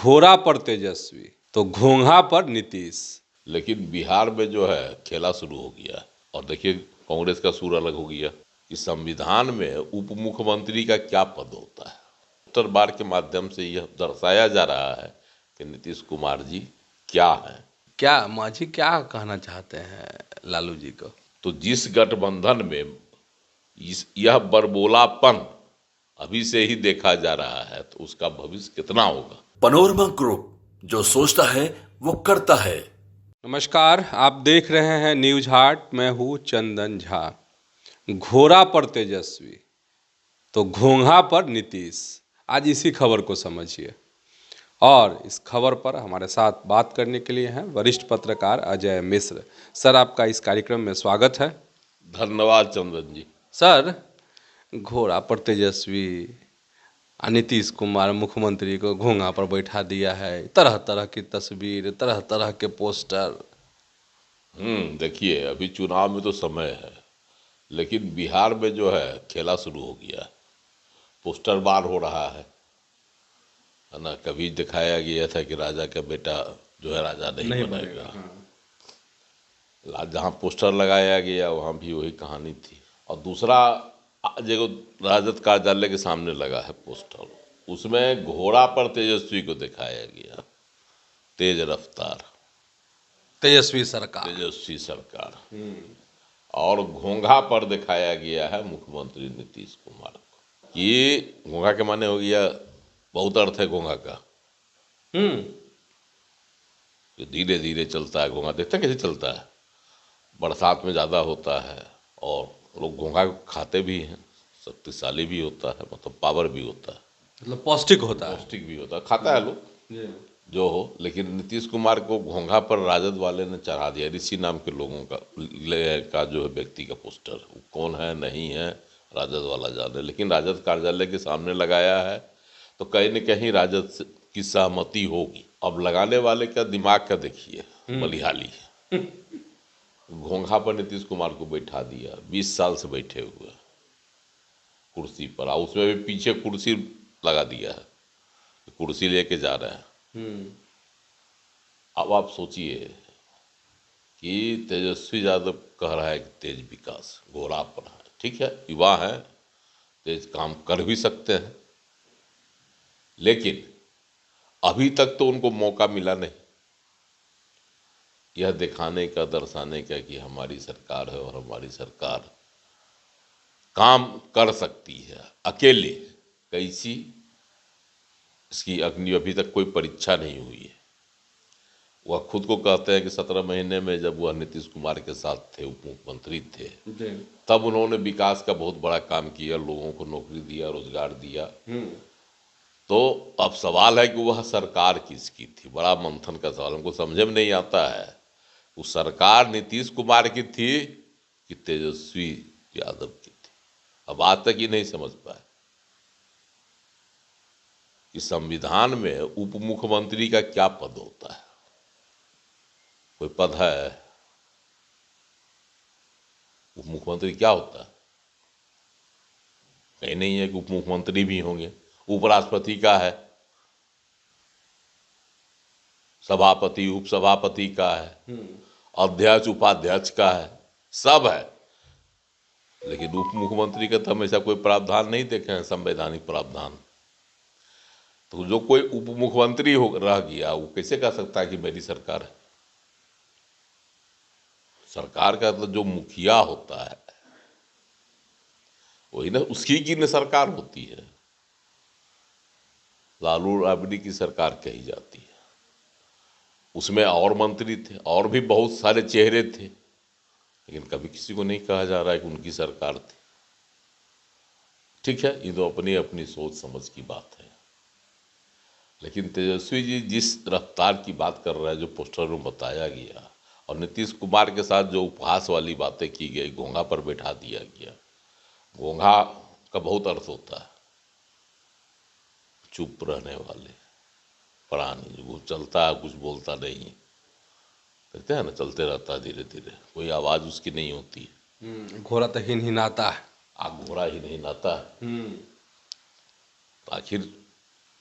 घोड़ा पर तेजस्वी तो घोंघा पर नीतीश। लेकिन बिहार में जो है खेला शुरू हो गया। और देखिए कांग्रेस का सुर अलग हो गया कि संविधान में उप मुख्यमंत्री का क्या पद होता है। उत्तर बार के माध्यम से यह दर्शाया जा रहा है कि नीतीश कुमार जी क्या है। क्या मांझी क्या कहना चाहते हैं लालू जी को? तो जिस गठबंधन में यह बरबोलापन अभी से ही देखा जा रहा है तो उसका भविष्य कितना होगा। पनोरमा ग्रुप, जो सोचता है वो करता है। नमस्कार, आप देख रहे हैं न्यूज हाट। मैं हूँ चंदन झा। घोड़ा पर तेजस्वी तो घोंघा पर नीतीश, आज इसी खबर को समझिए। और इस खबर पर हमारे साथ बात करने के लिए हैं वरिष्ठ पत्रकार अजय मिश्र। सर, आपका इस कार्यक्रम में स्वागत है। धन्यवाद चंदन जी। सर, घोड़ा पर तेजस्वी नीतीश कुमार मुख्यमंत्री को घोंघा पर बैठा दिया है, तरह तरह की तस्वीर, तरह तरह के पोस्टर। देखिए अभी चुनाव में तो समय है, लेकिन बिहार में जो है खेला शुरू हो गया। पोस्टर बार हो रहा है ना। कभी दिखाया गया था कि राजा का बेटा जो है राजा नहीं बनेगा। जहाँ पोस्टर लगाया गया वहाँ भी वही कहानी थी। और दूसरा जो राजद कार्यालय के सामने लगा है पोस्टर, उसमें घोड़ा पर तेजस्वी को दिखाया गया। तेज रफ्तार तेजस्वी सरकार। तेजस्वी सरकार। और घोंघा पर दिखाया गया है मुख्यमंत्री नीतीश कुमार को। ये घोंघा के माने हो गया, बहुत अर्थ है घोंघा का। जो धीरे धीरे चलता है घोंघा, देखते हैं कैसे चलता है। बरसात में ज़्यादा होता है और लोग घोंघा खाते भी हैं। शक्तिशाली भी होता है, मतलब पावर भी होता है, मतलब पौष्टिक होता है। पौष्टिक भी होता है, खाता है लोग जो हो। लेकिन नीतीश कुमार को घोंघा पर राजद वाले ने चढ़ा दिया। ऋषि नाम के लोगों का जो है व्यक्ति का पोस्टर, कौन है नहीं है राजद वाला जाने, लेकिन राजद कार्यालय के सामने लगाया है तो कहीं न कहीं राजद की सहमति होगी। अब लगाने वाले का दिमाग का देखिए, बलिहाली। घोंघा पर नीतीश कुमार को बैठा दिया, 20 साल से बैठे हुए कुर्सी पर, और उसमें भी पीछे कुर्सी लगा दिया है, कुर्सी लेके जा रहे हैं। अब आप सोचिए कि तेजस्वी यादव कह रहा है कि तेज विकास, घोड़ा पर है। ठीक है, युवा है, तेज काम कर भी सकते हैं, लेकिन अभी तक तो उनको मौका मिला नहीं यह दिखाने का, दर्शाने का कि हमारी सरकार है और हमारी सरकार काम कर सकती है अकेले। कैसी, इसकी अभी तक कोई परीक्षा नहीं हुई है। वह खुद को कहते हैं कि 17 महीने में जब वह नीतीश कुमार के साथ थे, उप मुख्यमंत्री थे, तब उन्होंने विकास का बहुत बड़ा काम किया, लोगों को नौकरी दिया, रोजगार दिया। तो अब सवाल है कि वह सरकार किसकी थी। बड़ा मंथन का सवाल, हमको समझ में नहीं आता है वो सरकार नीतीश कुमार की थी कि तेजस्वी यादव की थी। अब आज तक ही नहीं समझ पाए कि संविधान में उप मुख्यमंत्री का क्या पद होता है। कोई पद है? उप मुख्यमंत्री क्या होता है? कहीं नहीं है कि उप मुख्यमंत्री भी होंगे। उपराष्ट्रपति का है, सभापति उपसभापति का है, अध्यक्ष उपाध्यक्ष का है, सब है। लेकिन उप मुख्यमंत्री का तो हमेशा कोई प्रावधान नहीं देखे हैं, संवैधानिक प्रावधान। तो जो कोई उप मुख्यमंत्री हो रह गया, वो कैसे कह सकता है कि मेरी सरकार है। सरकार का तो जो मुखिया होता है वही ना, उसकी की न सरकार होती है। लालू राबड़ी की सरकार कही जाती है, उसमें और मंत्री थे और भी बहुत सारे चेहरे थे, लेकिन कभी किसी को नहीं कहा जा रहा है कि उनकी सरकार थी। ठीक है, ये तो अपनी अपनी सोच समझ की बात है। लेकिन तेजस्वी जी जिस रफ्तार की बात कर रहे हैं, जो पोस्टर में बताया गया, और नीतीश कुमार के साथ जो उपहास वाली बातें की गई, घोंघा पर बैठा दिया गया। घोंघा का बहुत अर्थ होता है चुप रहने वाले प्राणी, जो चलता है कुछ बोलता नहीं, कहते हैं ना, चलते रहता है धीरे धीरे, कोई आवाज उसकी नहीं होती है। घोड़ा तो हिनहिनाता है। घोड़ा ही नहीं नाता है। तो आखिर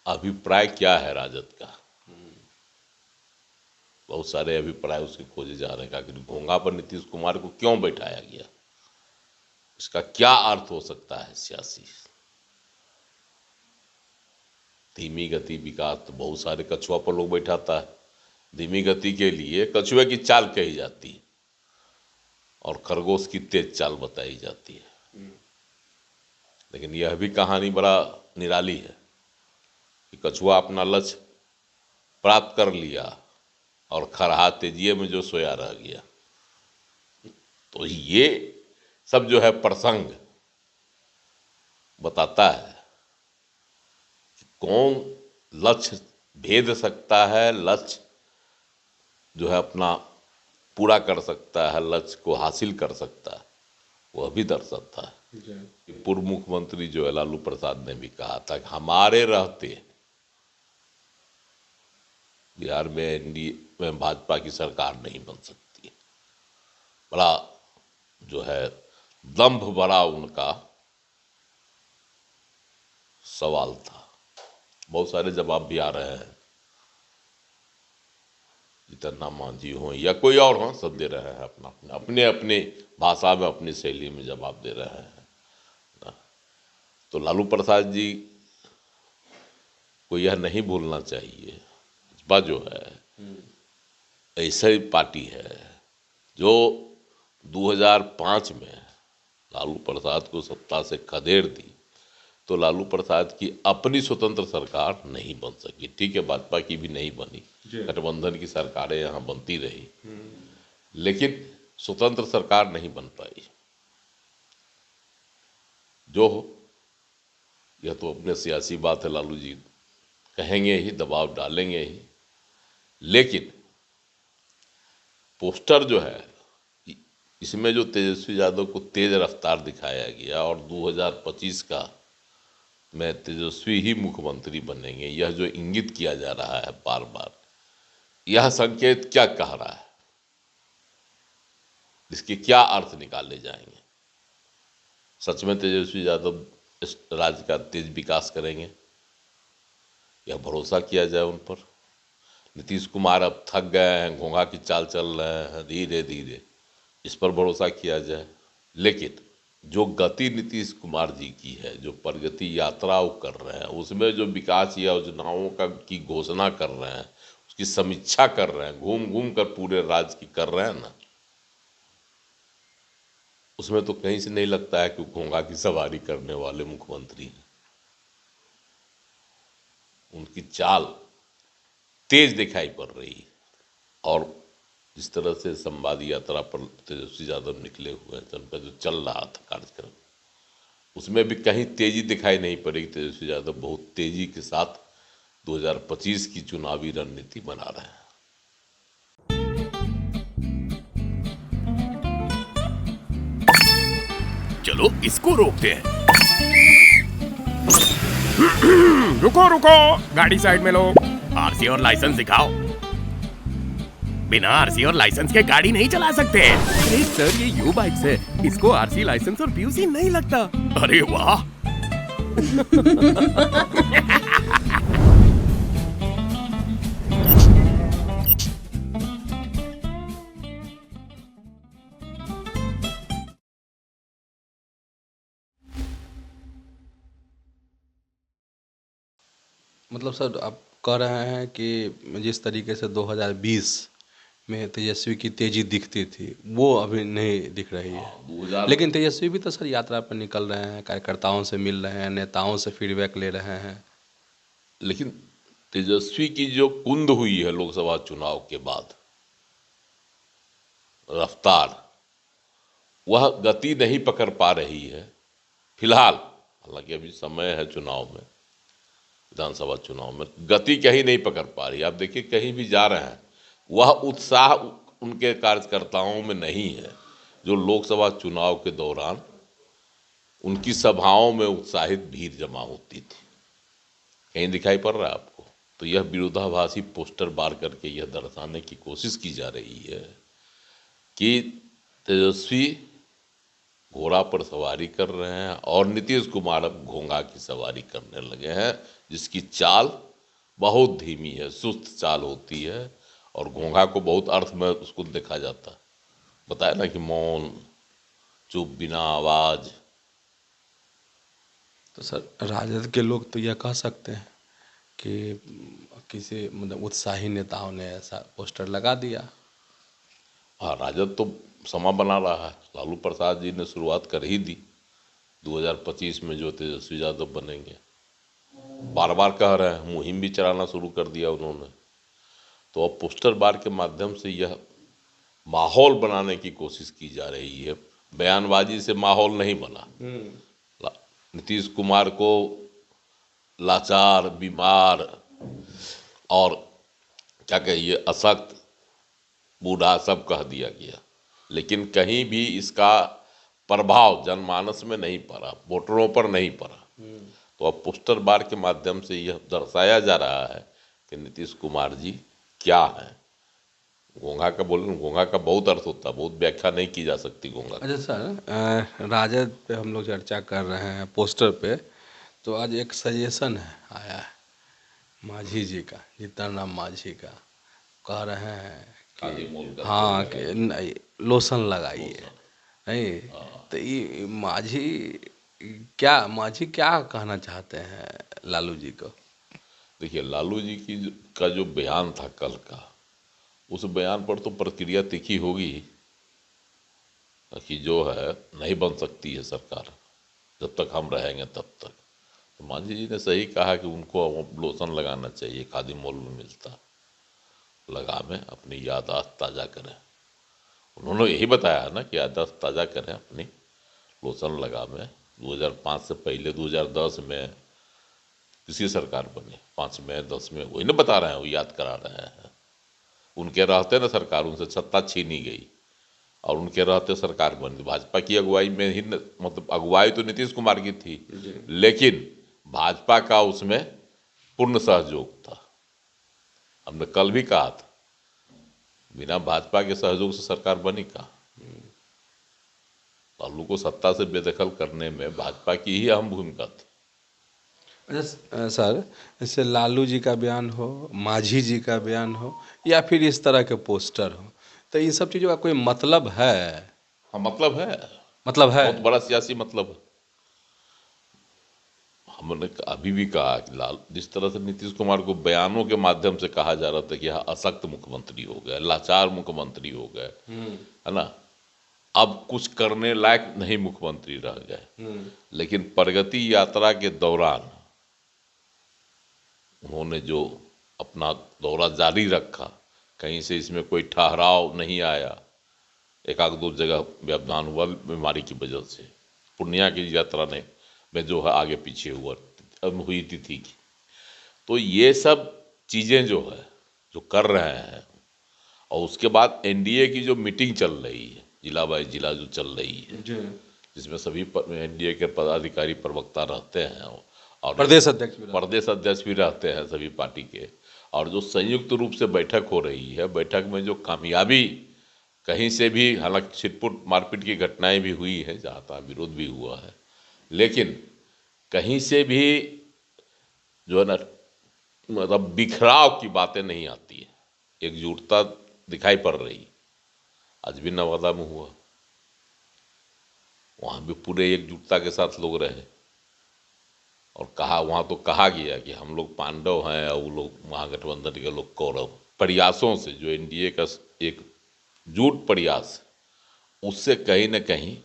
अभिप्राय क्या है राजद का? बहुत सारे अभिप्राय उसके खोजे जा रहे हैं कि आखिर घोंघा पर नीतीश कुमार को क्यों बैठाया गया, इसका क्या अर्थ हो सकता है सियासी। धीमी गति विकास तो बहुत सारे कछुआ पर लोग बैठाता है, धीमी गति के लिए कछुए की चाल कही जाती है और खरगोश की तेज चाल बताई जाती है। लेकिन यह भी कहानी बड़ा निराली है कि कछुआ अपना लक्ष्य प्राप्त कर लिया और खरहा तेजिए में जो सोया रह गया। तो ये सब जो है प्रसंग बताता है कि कौन लक्ष्य भेद सकता है, लक्ष्य जो है अपना पूरा कर सकता है, लक्ष्य को हासिल कर सकता है, वह भी दर्शाता है। कि पूर्व मुख्यमंत्री जो है लालू प्रसाद ने भी कहा था कि हमारे रहते बिहार में एनडीए में भाजपा की सरकार नहीं बन सकती। बड़ा जो है दंभ भरा उनका सवाल था। बहुत सारे जवाब भी आ रहे हैं, जितना मांझी हो या कोई और हो, सब दे रहे हैं अपना अपने अपने भाषा में अपनी शैली में जवाब दे रहे हैं ना। तो लालू प्रसाद जी को यह नहीं भूलना चाहिए, भाजपा जो है ऐसी पार्टी है जो 2005 में लालू प्रसाद को सत्ता से खदेड़ दी तो लालू प्रसाद की अपनी स्वतंत्र सरकार नहीं बन सकी। ठीक है, भाजपा की भी नहीं बनी, गठबंधन की सरकारें यहाँ बनती रही, लेकिन स्वतंत्र सरकार नहीं बन पाई। जो हो, यह तो अपने सियासी बात है, लालू जी कहेंगे ही, दबाव डालेंगे ही। लेकिन पोस्टर जो है इसमें जो तेजस्वी यादव को तेज रफ्तार दिखाया गया और 2025 का मैं तेजस्वी ही मुख्यमंत्री बनेंगे, यह जो इंगित किया जा रहा है बार बार, यह संकेत क्या कह रहा है, इसके क्या अर्थ निकाले जाएंगे। सच में तेजस्वी यादव इस राज्य का तेज विकास करेंगे, यह भरोसा किया जाए उन पर। नीतीश कुमार अब थक गए हैं, घोंघा की चाल चल रहे हैं धीरे धीरे, इस पर भरोसा किया जाए। लेकिन जो गति नीतीश कुमार जी की है, जो प्रगति यात्रा वो कर रहे हैं, उसमें जो विकास योजनाओं का की घोषणा कर रहे हैं, उसकी समीक्षा कर रहे हैं, घूम घूम कर पूरे राज्य की कर रहे हैं ना, उसमें तो कहीं से नहीं लगता है कि घोंघा की सवारी करने वाले मुख्यमंत्री हैं। उनकी चाल तेज दिखाई पड़ रही है और जिस तरह से संवाद यात्रा पर तेजस्वी यादव निकले हुए हैं, जनपद जो चल रहा था कार्यक्रम, उसमें भी कहीं तेजी दिखाई नहीं पड़ेगी। तेजस्वी यादव बहुत तेजी के साथ 2025 की चुनावी रणनीति बना रहे हैं। चलो इसको रोकते हैं। रुको रुको, गाड़ी साइड में लो। आरसी और लाइसेंस दिखाओ। बिना आरसी और लाइसेंस के गाड़ी नहीं चला सकते। अरे सर, ये यू बाइक्स है, इसको आरसी लाइसेंस और पीयूसी नहीं लगता। अरे वाह। मतलब सर आप कह रहे हैं कि जिस तरीके से 2020 में तेजस्वी की तेजी दिखती थी वो अभी नहीं दिख रही है। लेकिन तेजस्वी भी तो सर यात्रा पर निकल रहे हैं, कार्यकर्ताओं से मिल रहे हैं, नेताओं से फीडबैक ले रहे हैं। लेकिन तेजस्वी की जो कुंद हुई है लोकसभा चुनाव के बाद, रफ्तार, वह गति नहीं पकड़ पा रही है फिलहाल। हालांकि अभी समय है चुनाव में, विधानसभा चुनाव में गति कहीं नहीं पकड़ पा रही। आप देखिए कहीं भी जा रहे हैं, वह उत्साह उनके कार्यकर्ताओं में नहीं है जो लोकसभा चुनाव के दौरान उनकी सभाओं में उत्साहित भीड़ जमा होती थी। कहीं दिखाई पड़ रहा है आपको? तो यह विरोधाभासी पोस्टर बार करके यह दर्शाने की कोशिश की जा रही है कि तेजस्वी घोड़ा पर सवारी कर रहे हैं और नीतीश कुमार अब घोंघा की सवारी करने लगे हैं, जिसकी चाल बहुत धीमी है, सुस्त चाल होती है और घोंघा को बहुत अर्थ में उसको देखा जाता है। बताया ना कि मौन, चुप, बिना आवाज। तो सर राजद के लोग तो यह कह सकते हैं कि किसी मतलब उत्साही नेताओं ने ऐसा पोस्टर लगा दिया। हाँ, राजद तो समा बना रहा है। लालू प्रसाद जी ने शुरुआत कर ही दी 2025 में जो तेजस्वी यादव बनेंगे। बार बार कह रहे हैं, मुहिम भी चलाना शुरू कर दिया उन्होंने। तो अब पोस्टर बार के माध्यम से यह माहौल बनाने की कोशिश की जा रही है। बयानबाजी से माहौल नहीं बना। नीतीश कुमार को लाचार, बीमार और क्या कहिए अशक्त, बूढ़ा सब कह दिया गया, लेकिन कहीं भी इसका प्रभाव जनमानस में नहीं पड़ा, वोटरों पर नहीं पड़ा। तो अब पोस्टर बार के माध्यम से यह दर्शाया जा रहा है कि नीतीश कुमार जी क्या हैं। घोंघा का बोले, घोंघा का बहुत अर्थ होता है, बहुत व्याख्या नहीं की जा सकती घोंघा की। अच्छा सर, राजद पे हम लोग चर्चा कर रहे हैं पोस्टर पे, तो आज एक सजेशन है आया है मांझी जी का, जीतन राम मांझी का, कह रहे हैं खादी मोल कि का हाँ तेल कि लगाइए। नहीं लोशन लगाइए, नहीं तो ये मांझी क्या कहना चाहते हैं लालू जी को? देखिए, लालू जी का जो बयान था कल का, उस बयान पर तो प्रक्रिया तीखी होगी कि जो है नहीं बन सकती है सरकार जब तक हम रहेंगे तब तक। तो मांझी जी ने सही कहा कि उनको अब लोशन लगाना चाहिए, खादी मोल में मिलता, लगावें, अपनी याददाश्त ताज़ा करें। उन्होंने यही बताया है ना कि याददाश्त ताज़ा करें अपनी, लोशन लगावें। 2005 से पहले 2010 में किसी सरकार बनी, 5 में 10 में, वही ना बता रहे हैं, वो याद करा रहे हैं। उनके रहते ना सरकार, उनसे सत्ता छीनी गई और उनके रहते सरकार बनी। भाजपा की अगुवाई में ही मतलब अगुवाई तो नीतीश कुमार की थी, लेकिन भाजपा का उसमें पूर्ण सहयोग था। हमने कल भी कहा था, बिना भाजपा के सहयोग से सरकार बनी कहाँ। लालू को सत्ता से बेदखल करने में भाजपा की ही अहम भूमिका थी। अच्छा सर, जैसे लालू जी का बयान हो, मांझी जी का बयान हो, या फिर इस तरह के पोस्टर हो, तो इन सब चीज़ों का कोई मतलब है? हाँ, मतलब है, मतलब है? बहुत बड़ा सियासी मतलब है। हमने अभी भी कहा कि जिस तरह से नीतीश कुमार को बयानों के माध्यम से कहा जा रहा था कि यह अशक्त मुख्यमंत्री हो गए, लाचार मुख्यमंत्री हो गए, है ना, अब कुछ करने लायक नहीं मुख्यमंत्री रह गए। लेकिन प्रगति यात्रा के दौरान उन्होंने जो अपना दौरा जारी रखा, कहीं से इसमें कोई ठहराव नहीं आया। एक आध दो जगह व्यवधान हुआ बीमारी की वजह से, पूर्णिया की यात्रा में जो है आगे पीछे हुई थी। तो ये सब चीज़ें जो है जो कर रहे हैं, और उसके बाद एनडीए की जो मीटिंग चल रही है, जिला बाई जिला जो चल रही है, जिसमें सभी एनडीए के पदाधिकारी प्रवक्ता रहते हैं और प्रदेश अध्यक्ष भी रहते हैं सभी पार्टी के, और जो संयुक्त रूप से बैठक हो रही है, बैठक में जो कामयाबी कहीं से भी, हालांकि छिटपुट मारपीट की घटनाएं भी हुई है, जहाँ तहाँ विरोध भी हुआ है, लेकिन कहीं से भी जो है ना मतलब बिखराव की बातें नहीं आती है, एकजुटता दिखाई पड़ रही। आज भी नवादा में हुआ, वहाँ भी पूरे एकजुटता के साथ लोग रहे और कहा, वहाँ तो कहा गया कि हम लोग पांडव हैं और वो लोग महागठबंधन के लोग कौरव। प्रयासों से जो एनडीए का एक जुट प्रयास, उससे कहीं न कहीं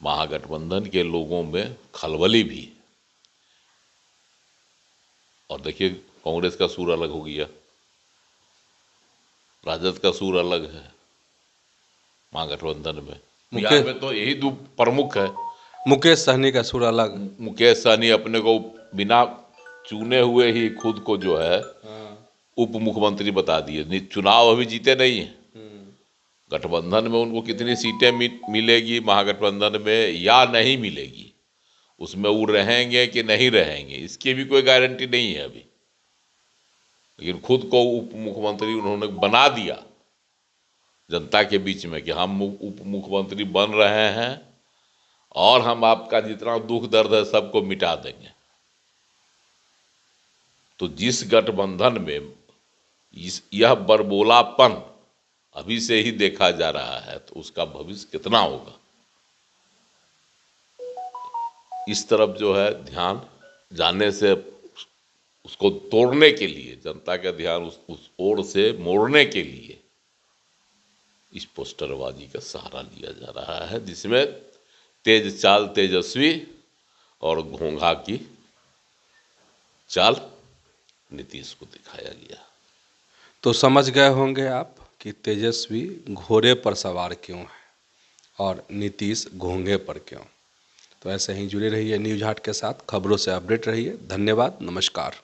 महागठबंधन के लोगों में खलबली भी। और देखिए, कांग्रेस का सुर अलग हो गया, राजद का सुर अलग है महागठबंधन में। बिहार में तो यही दो प्रमुख है। मुकेश सहनी का सुर अलग। मुकेश सहनी अपने को बिना चुने हुए ही खुद को जो है उप मुख्यमंत्री बता दिए। चुनाव अभी जीते नहीं है, गठबंधन में उनको कितनी सीटें मिलेगी महागठबंधन में या नहीं मिलेगी, उसमें वो रहेंगे कि नहीं रहेंगे, इसकी भी कोई गारंटी नहीं है अभी। लेकिन खुद को उप मुख्यमंत्री उन्होंने बना दिया जनता के बीच में कि हम उप मुख्यमंत्री बन रहे हैं और हम आपका जितना दुख दर्द है सबको मिटा देंगे। तो जिस गठबंधन में यह बरबोलापन अभी से ही देखा जा रहा है, तो उसका भविष्य कितना होगा, इस तरफ जो है ध्यान जाने से उसको तोड़ने के लिए, जनता का ध्यान उस ओर से मोड़ने के लिए इस पोस्टरबाजी का सहारा लिया जा रहा है, जिसमें तेज चाल तेजस्वी और घोंघा की चाल नीतीश को दिखाया गया। तो समझ गए होंगे आप कि तेजस्वी घोड़े पर सवार क्यों है और नीतीश घोंघे पर क्यों। तो ऐसे ही जुड़े रहिए न्यूज़ हाट के साथ, खबरों से अपडेट रहिए। धन्यवाद, नमस्कार।